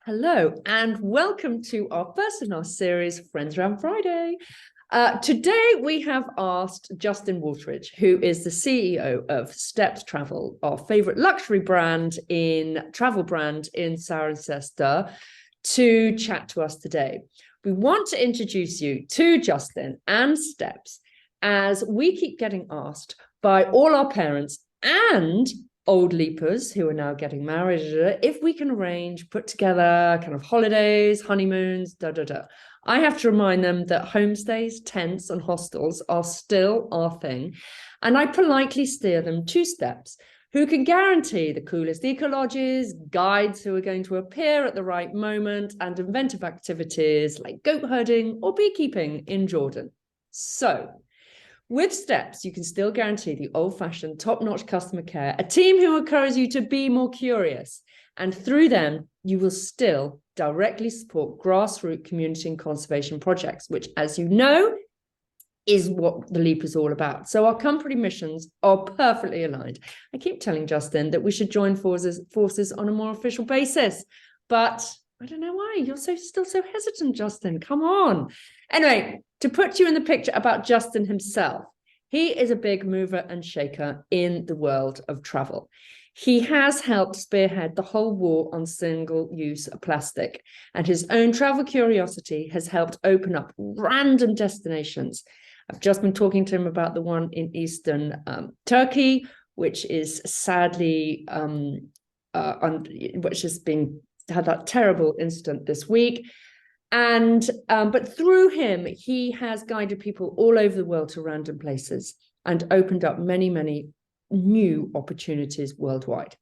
Hello, and welcome to our first in our series, Friends Around Friday. Today, we have asked Justin Wateridge, who is the CEO of Steps Travel, our favorite luxury travel brand in Cirencester, to chat to us today. We want to introduce you to Justin and Steps, as we keep getting asked by all our parents and old leapers who are now getting married, if we can put together kind of holidays, honeymoons, I have to remind them that homestays, tents, and hostels are still our thing. And I politely steer them to Steps, who can guarantee the coolest eco-lodges, guides who are going to appear at the right moment, and inventive activities like goat herding or beekeeping in Jordan. So, with Steps, you can still guarantee the old-fashioned, top-notch customer care, a team who encourage you to be more curious. And through them, you will still directly support grassroots community and conservation projects, which, as you know, is what the Leap is all about. So our company missions are perfectly aligned. I keep telling Justin that we should join forces on a more official basis, but I don't know why. You're still so hesitant, Justin. Come on. Anyway, to put you in the picture about Justin himself, he is a big mover and shaker in the world of travel. He has helped spearhead the whole war on single-use plastic, and his own travel curiosity has helped open up random destinations. I've just been talking to him about the one in Eastern Turkey, which is sadly, which has had that terrible incident this week. And but through him, he has guided people all over the world to random places and opened up many, many new opportunities worldwide.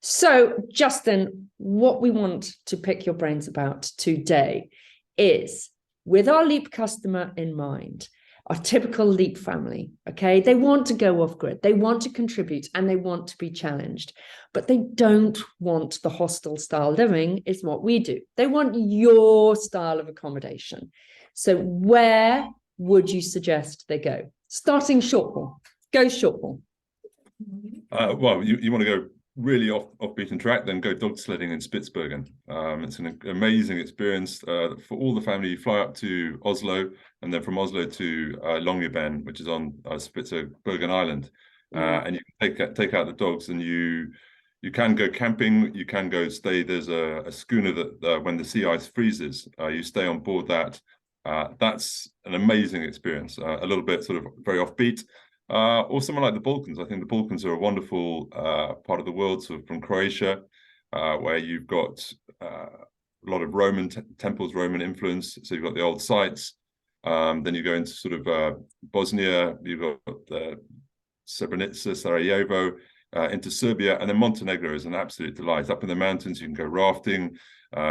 So, Justin, what we want to pick your brains about today is, with our Leap customer in mind, our typical Leap family, okay? They want to go off-grid, they want to contribute, and they want to be challenged, but they don't want the hostel style living is what we do. They want your style of accommodation. So where would you suggest they go? Starting short haul. Go short haul. Well, you want to go really off beaten track, then go dog sledding in Spitsbergen. It's an amazing experience for all the family. You fly up to Oslo, and then from Oslo to Longyearbyen, which is on Spitsbergen Island, and you can take out the dogs, and you can go camping. You can go stay. There's a schooner that when the sea ice freezes, you stay on board that. That's an amazing experience. A little bit sort of very offbeat. Or somewhere like the Balkans. I think the Balkans are a wonderful part of the world, sort of from Croatia, where you've got a lot of Roman temples, Roman influence. So you've got the old sites. Then you go into sort of Bosnia, you've got Srebrenica, Sarajevo, into Serbia, and then Montenegro is an absolute delight. Up in the mountains, you can go rafting,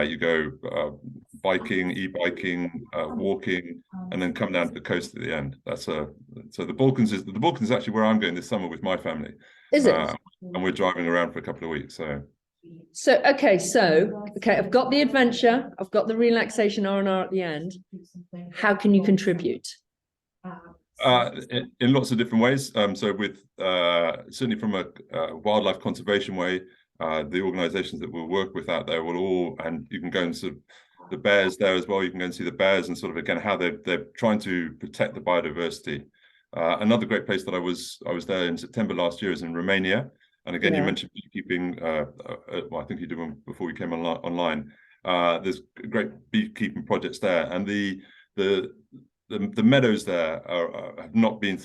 you go biking, e-biking, walking, and then come down to the coast at the end. So the Balkans is actually where I'm going this summer with my family. Is it? And we're driving around for a couple of weeks. So I've got the adventure, I've got the relaxation R&R at the end. How can you contribute? In lots of different ways. So with certainly from a wildlife conservation way, the organizations that we'll work with out there will all, and you can go and sort of the bears there as well. You can go and see the bears and sort of again how they're trying to protect the biodiversity. Another great place that I was there in September last year is in Romania. And again, you mentioned beekeeping. Well, I think you did one before we came online. There's great beekeeping projects there, and the meadows there have not been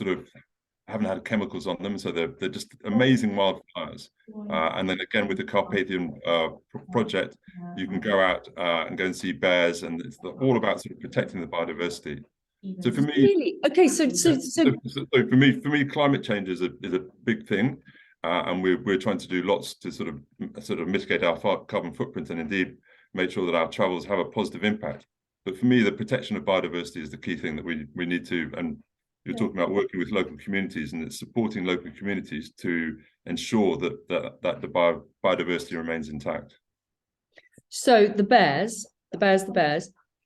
haven't had chemicals on them, so they're just amazing wildflowers. And then again with the Carpathian project, you can go out and go and see bears, and it's all about sort of protecting the biodiversity. So for me, really? Okay, so for me, climate change is a big thing, and we're trying to do lots to sort of mitigate our carbon footprint and indeed make sure that our travels have a positive impact. But for me, the protection of biodiversity is the key thing that we need to, and you're talking about working with local communities, and it's supporting local communities to ensure that the biodiversity remains intact. So the bears,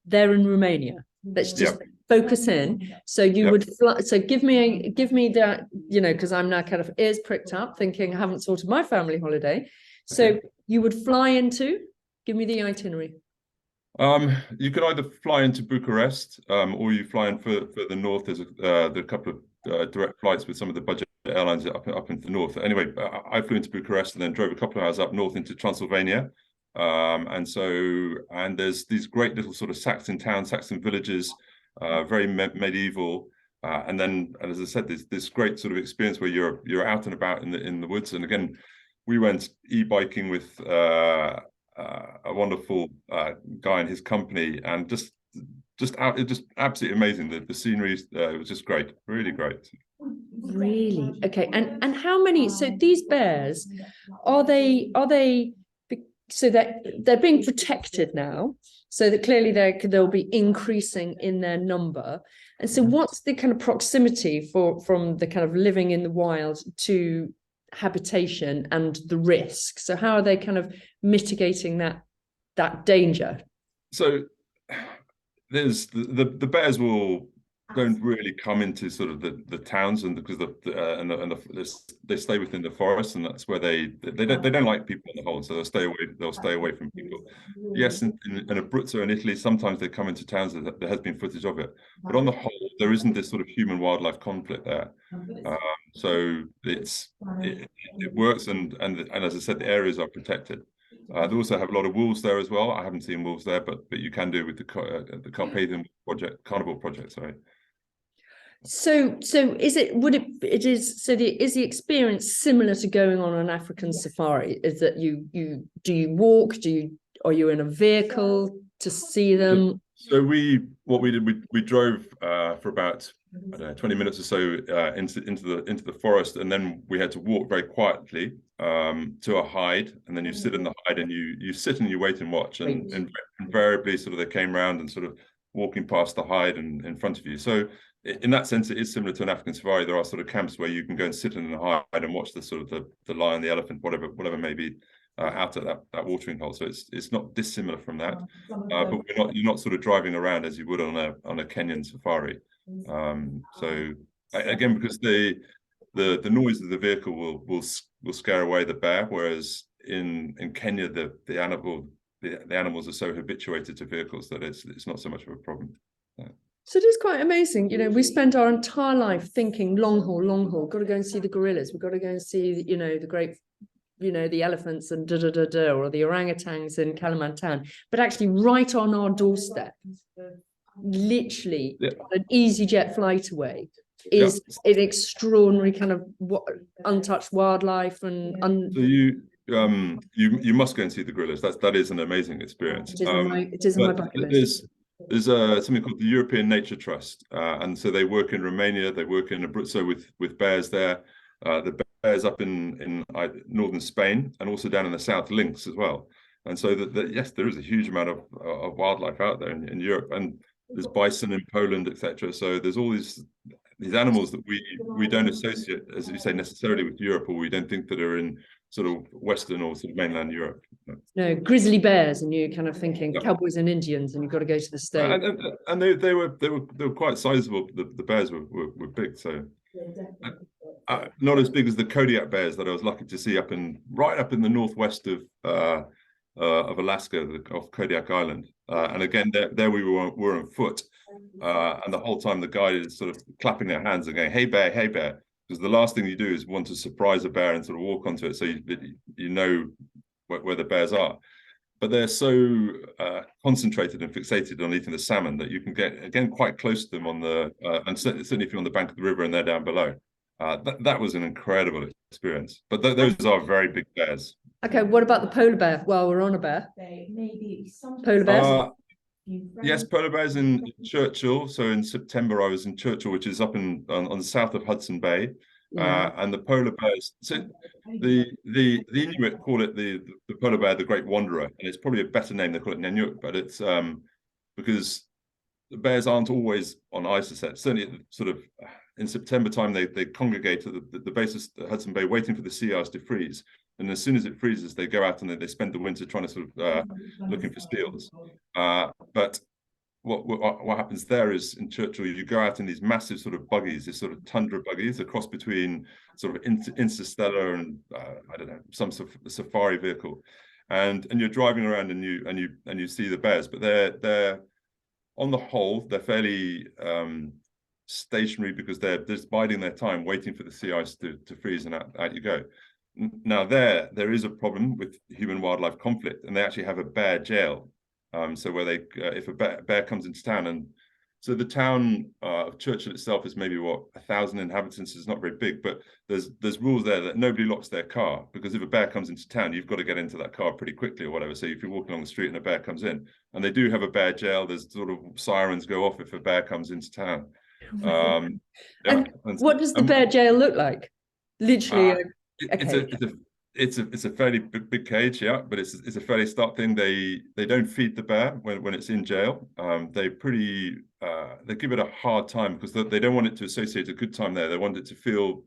they're in Romania. Let's just focus in. So you would fly. So give me that, because I'm now kind of ears pricked up, thinking I haven't sorted my family holiday. So you would fly into Give me the itinerary. You can either fly into Bucharest, or you fly in further north. There's a couple of direct flights with some of the budget airlines up into the north. Anyway, I flew into Bucharest and then drove a couple of hours up north into Transylvania. And there's these great little sort of Saxon towns, Saxon villages, very medieval. And as I said, there's this great sort of experience where you're out and about in the woods. And again, we went e-biking with a wonderful guy in his company, and just absolutely amazing. The scenery, it was just great, really great. Really? Okay. And how many? So these bears, are they? So that they're being protected now, so that clearly they'll be increasing in their number. And so, what's the kind of proximity from the kind of living in the wild to habitation and the risk? So how are they kind of mitigating that danger? So there's the bears don't really come into sort of the towns, and because they stay within the forest, and that's where they don't like people on the whole, so they'll stay away from people. Yes, in Abruzzo in Italy, sometimes they come into towns. There has been footage of it, but on the whole, there isn't this sort of human wildlife conflict there. So it works, and as I said, the areas are protected. They also have a lot of wolves there as well. I haven't seen wolves there, but you can do with the Carpathian Carnival project. Sorry. So is the experience similar to going on an African safari? Is that do you walk? Are you in a vehicle to see them? So we drove for about, I don't know, 20 minutes or so into the forest, and then we had to walk very quietly to a hide, and then you sit in the hide, and you sit and you wait and watch, and invariably sort of they came round and sort of walking past the hide and in front of you. So in that sense, it is similar to an African safari. There are sort of camps where you can go and sit in the hide and watch the sort of the lion, the elephant, whatever may be out at that watering hole. So it's not dissimilar from that, but you're not sort of driving around as you would on a Kenyan safari. So again, because the noise of the vehicle will scare away the bear, whereas in Kenya the animals are so habituated to vehicles that it's not so much of a problem. So it is quite amazing. We spent our entire life thinking long haul, got to go and see the gorillas. We've got to go and see, the great, the elephants and or the orangutans in Kalimantan. But actually right on our doorstep, literally an EasyJet flight away, is an extraordinary kind of untouched wildlife. And so you must go and see the gorillas. That is an amazing experience. It is on my bucket list. There's something called the European Nature Trust, and so they work in Romania, they work in Abruzzo with bears there, the bears up in northern Spain, and also down in the south, lynx as well. And so yes, there is a huge amount of wildlife out there in Europe, and there's bison in Poland, etc. So there's all these animals that we don't associate, as you say, necessarily with Europe, or we don't think that are in sort of Western or sort of mainland Europe. No, grizzly bears, and you're kind of thinking cowboys and Indians, and you've got to go to the States. And they were quite sizable. The bears were big, so not as big as the Kodiak bears that I was lucky to see right up in the northwest of Alaska, off Kodiak Island. And again, there we were on foot, and the whole time the guide is sort of clapping their hands and going, "Hey bear, hey bear." Because the last thing you do is want to surprise a bear and sort of walk onto it, so you know where the bears are. But they're so concentrated and fixated on eating the salmon that you can get, again, quite close to them and certainly if you're on the bank of the river and they're down below. That was an incredible experience. But those are very big bears. Okay, what about the polar bear? Well, we're on a bear. Polar bears? Yes, polar bears in Churchill. So in September, I was in Churchill, which is up on the south of Hudson Bay, and the polar bears. So the Inuit call it the polar bear the Great Wanderer, and it's probably a better name. They call it Nanyuk, but it's because the bears aren't always on ice. Certainly, sort of in September time, they congregate at the base of Hudson Bay, waiting for the sea ice to freeze. And as soon as it freezes, they go out and they spend the winter trying to sort of looking for seals. But what happens there is in Churchill, you go out in these massive sort of buggies, these sort of tundra buggies, a cross between sort of interstellar and I don't know, some sort of safari vehicle. and you're driving around and you see the bears, but they're on the whole they're fairly stationary, because they're just biding their time, waiting for the sea ice to freeze, and out you go. Now there is a problem with human wildlife conflict, and they actually have a bear jail. So where they if a bear comes into town, and so the town of Churchill itself is maybe 1,000 inhabitants. It's not very big, but there's rules there that nobody locks their car, because if a bear comes into town, you've got to get into that car pretty quickly or whatever. So if you're walking along the street and a bear comes in, and they do have a bear jail, there's sort of sirens go off if a bear comes into town. Yeah, and what does the bear jail look like? Literally, it's a fairly big cage, yeah, but it's a fairly stark thing. They don't feed the bear when it's in jail. They give it a hard time, because they don't want it to associate a good time there. They want it to feel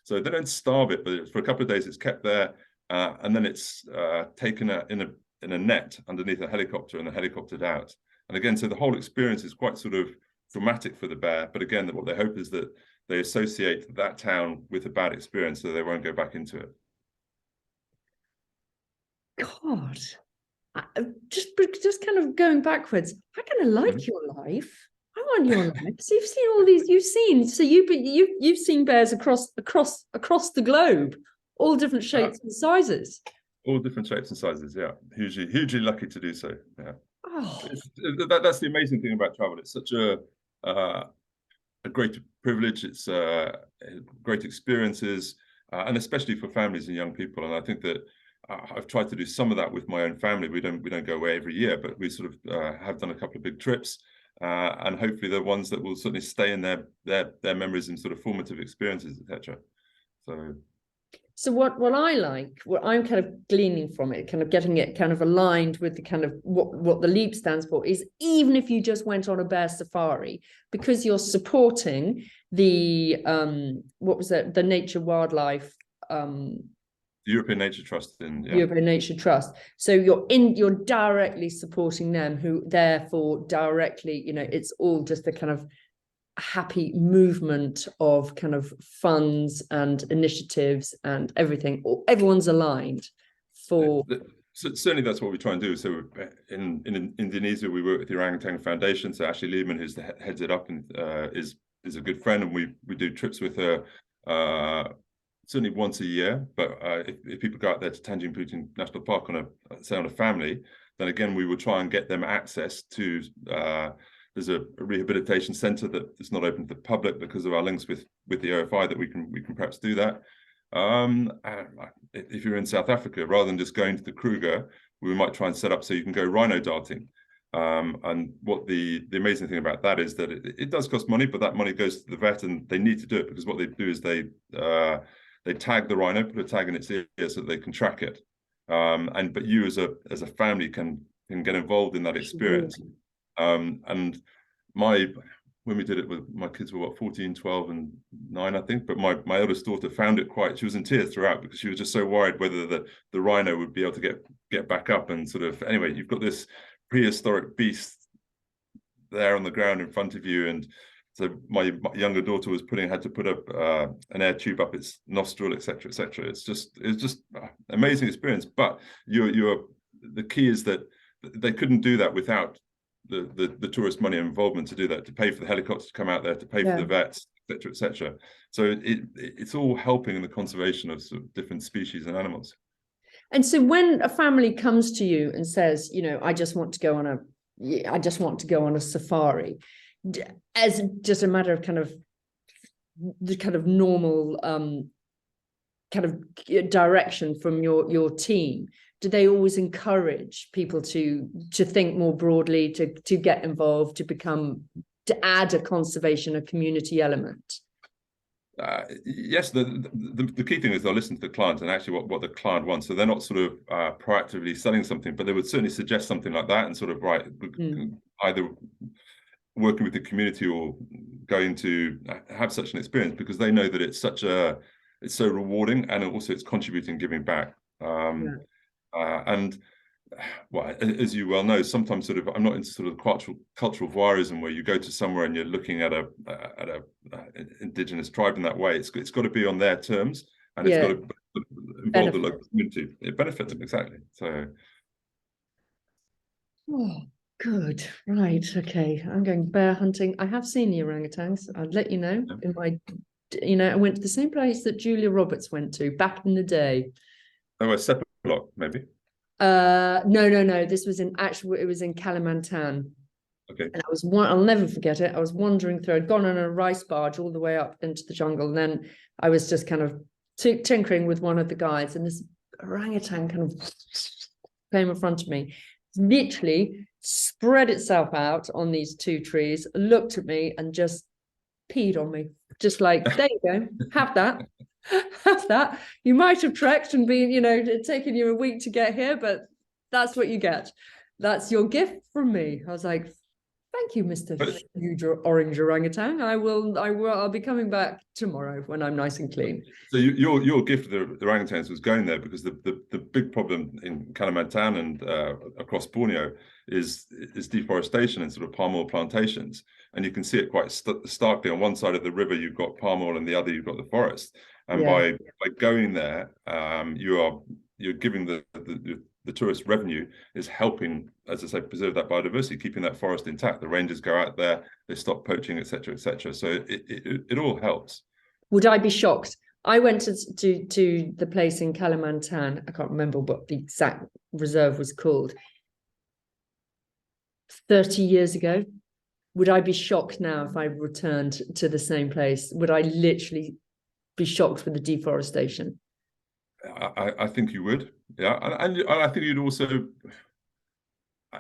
so they don't starve it, but for a couple of days it's kept there, and then it's taken in a net underneath a helicopter and helicoptered out. And again, so the whole experience is quite sort of traumatic for the bear. But again, what they hope is that they associate that town with a bad experience, so they won't go back into it. God, just kind of going backwards. I kind of like your life. I want your life. So you've seen all these. So you've seen bears across the globe, all different shapes and sizes. All different shapes and sizes. Yeah, hugely lucky to do so. Yeah. Oh. That's the amazing thing about travel. It's such a great privilege. It's great experiences, and especially for families and young people. And I think that I've tried to do some of that with my own family. We don't go away every year, but we sort of have done a couple of big trips, and hopefully they're ones that will certainly stay in their memories and sort of formative experiences, etc. So what I like, what I'm kind of gleaning from it, kind of getting it kind of aligned with the kind of what the LEAP stands for, is even if you just went on a bear safari, because you're supporting the the nature wildlife European Nature Trust European Nature Trust. So you're directly supporting them, who therefore directly, it's all just a kind of happy movement of kind of funds and initiatives and everything. Everyone's aligned for. So certainly that's what we try and do. So in Indonesia, we work with the Orangutan Foundation. So Ashley Lehman, who's heads it up, and is a good friend, and we do trips with her certainly once a year. But if people go out there to Tanjung Puting National Park on a family, then again we will try and get them access to. There's a rehabilitation centre that is not open to the public because of our links with the OFI, that we can perhaps do that. And if you're in South Africa, rather than just going to the Kruger, we might try and set up so you can go rhino darting. And what the amazing thing about that is that it does cost money, but that money goes to the vet, and they need to do it, because what they do is they tag the rhino, put a tag in its ear so that they can track it. But you as a family can get involved in that experience. And when we did it with my kids were 14, 12 and 9, I think, but my eldest daughter found it she was in tears throughout, because she was just so worried whether the rhino would be able to get back up, and sort of, anyway, you've got this prehistoric beast there on the ground in front of you. And so my younger daughter had to put up an air tube up its nostril, etc., etc. It's just amazing experience. But the key is that they couldn't do that without the tourist money involvement to do that, to pay for the helicopters to come out there, to pay for the vets, etc., etc. So it's all helping in the conservation of sort of different species and animals. And so when a family comes to you and says, I just want to go on a safari, as just a matter of kind of the kind of normal kind of direction from your team, do they always encourage people to think more broadly, to get involved, to add a conservation, a community element? Yes, the key thing is they'll listen to the client and actually what the client wants. So they're not sort of proactively selling something, but they would certainly suggest something like that, and sort of either working with the community or going to have such an experience, because they know that it's so rewarding, and also it's contributing, giving back. And well, as you well know, sometimes sort of I'm not into sort of cultural voyeurism where you go to somewhere and you're looking at a indigenous tribe in that way. It's got to be on their terms, and it's got to involve the Benefit. local community. It benefits them, exactly. So. Oh, good. Right. Okay. I'm going bear hunting. I have seen the orangutans. I'll let you know in my, I went to the same place that Julia Roberts went to back in the day. Oh, a separate block, maybe. No. This was it was in Kalimantan. Okay. And I'll never forget it. I was wandering through, I'd gone on a rice barge all the way up into the jungle. And then I was just kind of tinkering with one of the guides, and this orangutan kind of came in front of me, literally spread itself out on these two trees, looked at me and just peed on me. Just like, there you go, have that. Have that. You might have trekked and been, taken you a week to get here, but that's what you get. That's your gift from me. I was like, thank you, Mr. Huge Orange Orangutan. I'll be coming back tomorrow when I'm nice and clean. So your gift to the orangutans was going there because the big problem in Kalimantan and across Borneo is deforestation and sort of palm oil plantations, and you can see it quite starkly. On one side of the river you've got palm oil, and the other you've got the forest. And by going there, you're giving the tourist revenue is helping, as I say, preserve that biodiversity, keeping that forest intact. The rangers go out there, they stop poaching, etc., etc. So it all helps. Would I be shocked? I went to the place in Kalimantan. I can't remember what the exact reserve was called. 30 years ago. Would I be shocked now if I returned to the same place? Would I literally be shocked with the deforestation? I think you would, yeah, and I think you'd also.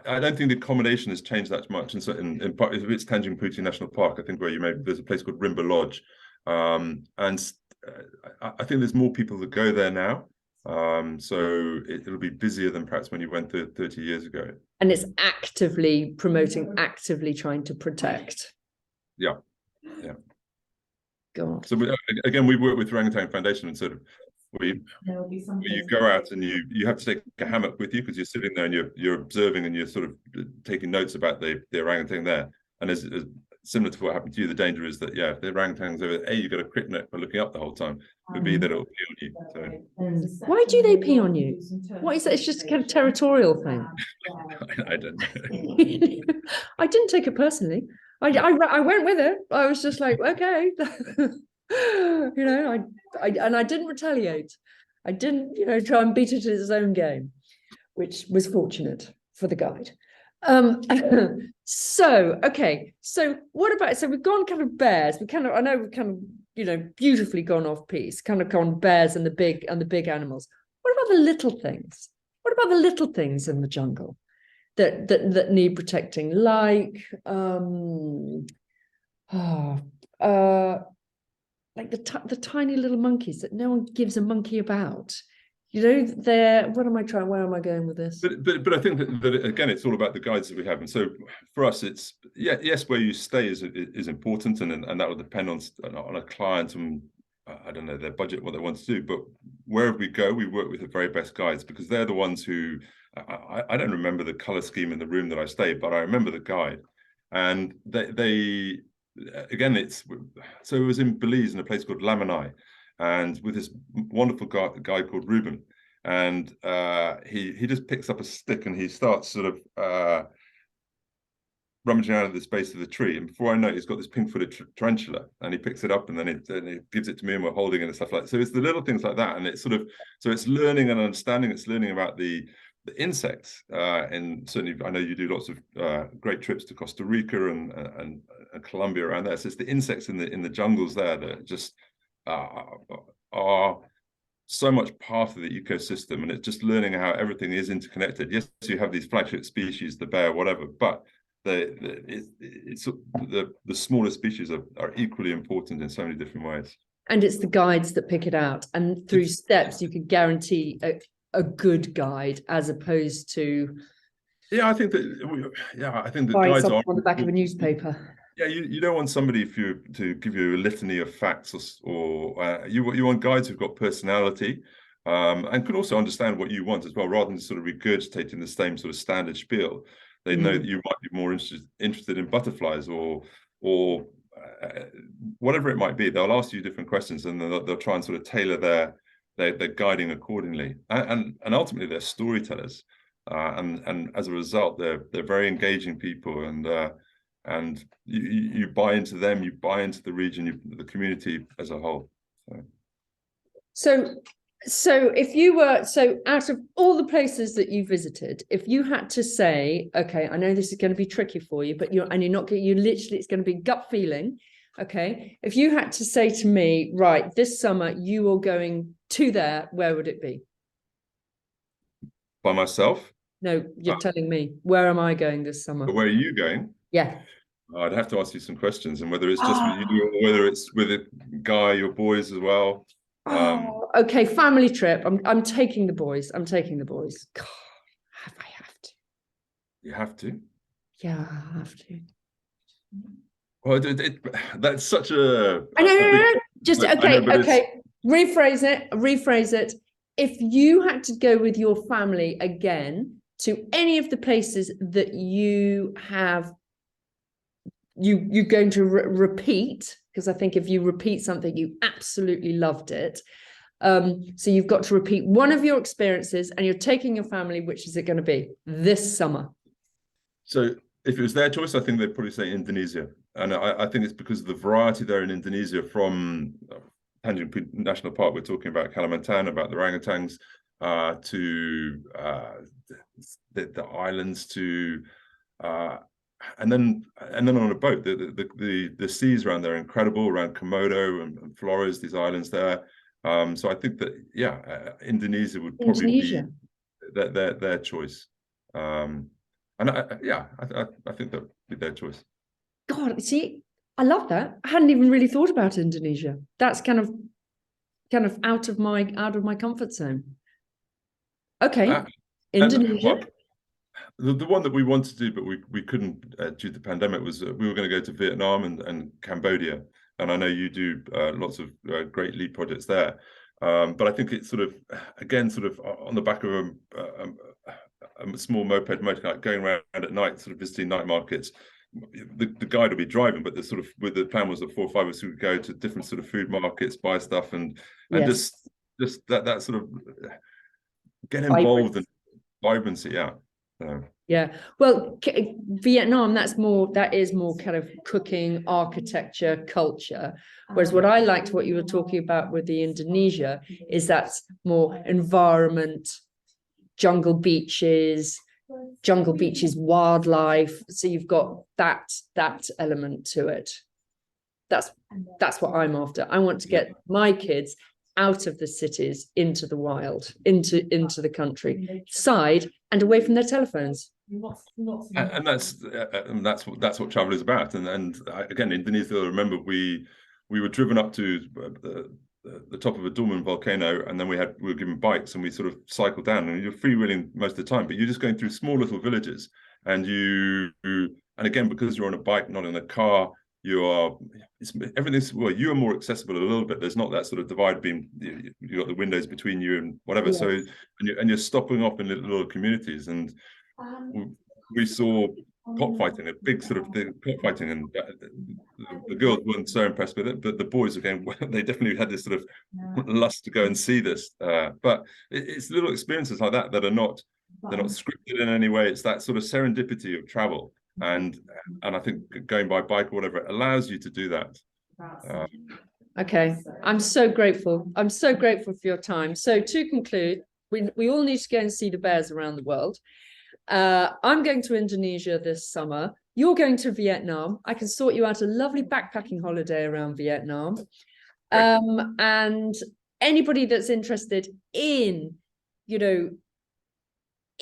I don't think the accommodation has changed that much, and so in part, if it's Tanjung Putih National Park, I think there's a place called Rimba Lodge, and I think there's more people that go there now, so it'll be busier than perhaps when you went there 30 years ago. And it's actively promoting, actively trying to protect. Yeah. God. So again, we work with Orangutan Foundation, and sort of where you go out and you have to take a hammock with you because you're sitting there and you're observing and you're sort of taking notes about the orangutan there. And as similar to what happened to you, the danger is that if the orangutan's over there, you've got a crick neck for looking up the whole time. It could be that it'll pee on you. So. Why do they pee on you? What is that? It's just a kind of territorial thing. I don't know. I didn't take it personally. I went with it. I was just like, okay. I didn't retaliate. I didn't, try and beat it at its own game, which was fortunate for the guide. So what about, so we've gone kind of bears. I know we've kind of, beautifully gone off piece, kind of gone bears and the big animals. What about the little things? What about the little things in the jungle that need protecting, like like the tiny little monkeys that no one gives a monkey about? Where am I going with this? But I think that again, it's all about the guides that we have. And so for us, it's yes, where you stay is important, and that will depend on a client and I don't know their budget, what they want to do. But wherever we go, we work with the very best guides because they're the ones who I don't remember the color scheme in the room that I stayed, but I remember the guide, and they again, it was in Belize in a place called Lamanai, and with this wonderful guy called Ruben, and he just picks up a stick and he starts sort of rummaging out of the base of the tree, and before I know it, he's got this pink-footed tarantula, and he picks it up and then he gives it to me, and we're holding it and stuff like that. So it's the little things like that, and it's sort of it's learning and understanding. It's learning about the insects, and certainly I know you do lots of great trips to Costa Rica and Colombia around there. So it's the insects in the jungles there that just are so much part of the ecosystem, and it's just learning how everything is interconnected. Yes, you have these flagship species, the bear, whatever, but the smaller species are equally important in so many different ways. And it's the guides that pick it out, and through steps you could guarantee a good guide as opposed to I think that guides are on the back of a newspaper. Yeah, you don't want somebody to give you a litany of facts, or you want guides who've got personality, and can also understand what you want as well, rather than sort of regurgitating the same sort of standard spiel. They know that you might be more interested in butterflies or whatever it might be. They'll ask you different questions, and they'll try and sort of tailor they're guiding accordingly, and ultimately they're storytellers, and as a result they're very engaging people, and you buy into them, you buy into the region, the community as a whole. So if you were, so out of all the places that you visited, if you had to say, okay, I know this is going to be tricky for you, but you're not going, you literally, it's going to be gut feeling. Okay. If you had to say to me, right, this summer you are going to there, where would it be? By myself? No, you're telling me. Where am I going this summer? Where are you going? Yeah. I'd have to ask you some questions, and whether it's just with you or whether it's with a guy, your boys as well. Okay, family trip. I'm taking the boys. I'm taking the boys. God, I have to. You have to? Yeah, I have to. Well, that's such a. I know, big, just okay, okay. Rephrase it. If you had to go with your family again to any of the places that you have, you're going to repeat, because I think if you repeat something, you absolutely loved it. So you've got to repeat one of your experiences, and you're taking your family. Which is it going to be this summer? So if it was their choice, I think they'd probably say Indonesia. And I think it's because of the variety there in Indonesia, from Tanjung Pinang National Park, we're talking about Kalimantan, about the orangutans, to the islands, to and then on a boat. The seas around there are incredible, around Komodo and Flores, these islands there. So I think that Indonesia would probably be their choice. And I think that would be their choice. God, see, I love that. I hadn't even really thought about Indonesia. That's kind of out of my comfort zone. Okay, Indonesia. The one that we wanted to do, but we couldn't due to the pandemic, was we were going to go to Vietnam and Cambodia. And I know you do lots of great lead projects there. But I think it's sort of, again, sort of on the back of a small moped motor, going around at night, sort of visiting night markets. The guide will be driving, but the plan was that 4 or 5 of us would go to different sort of food markets, buy stuff, and just that sort of get involved and vibrancy. Yeah, well, Vietnam, that is more kind of cooking, architecture, culture. Whereas what I liked, what you were talking about with the Indonesia, is that's more environment, jungle beaches, wildlife. So you've got that element to it. That's what I'm after. I want to get my kids out of the cities into the wild, into the countryside, and away from their telephones. And that's what travel is about. And again, Indonesia, remember, we were driven up to the top of a dormant volcano, and then we were given bikes, and we sort of cycled down, and you're freewheeling most of the time, but you're just going through small little villages, and again, because you're on a bike, not in a car, you are more accessible a little bit. There's not that sort of divide being, you've got the windows between you and whatever. Yes. So and you're stopping off in little communities, and we saw cockfighting, a big sort of cockfighting, and the girls weren't so impressed with it, but the boys, again, they definitely had this sort of lust to go and see this. But it's little experiences like that are not, they're not scripted in any way. It's that sort of serendipity of travel, and I think going by bike or whatever, it allows you to do that. Okay, I'm so grateful. I'm so grateful for your time. So to conclude, we all need to go and see the bears around the world. I'm going to Indonesia this summer. You're going to Vietnam. I can sort you out a lovely backpacking holiday around Vietnam. And anybody that's interested in,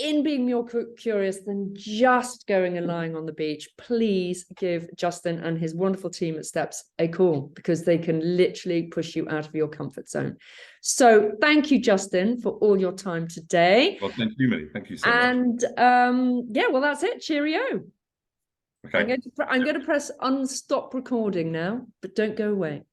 in being more curious than just going and lying on the beach, please give Justin and his wonderful team at Steps a call, because they can literally push you out of your comfort zone. So thank you, Justin, for all your time today. Well, thank you, Millie. Thank you so much. And well, that's it. Cheerio. Okay. I'm going to press unstop recording now, but don't go away.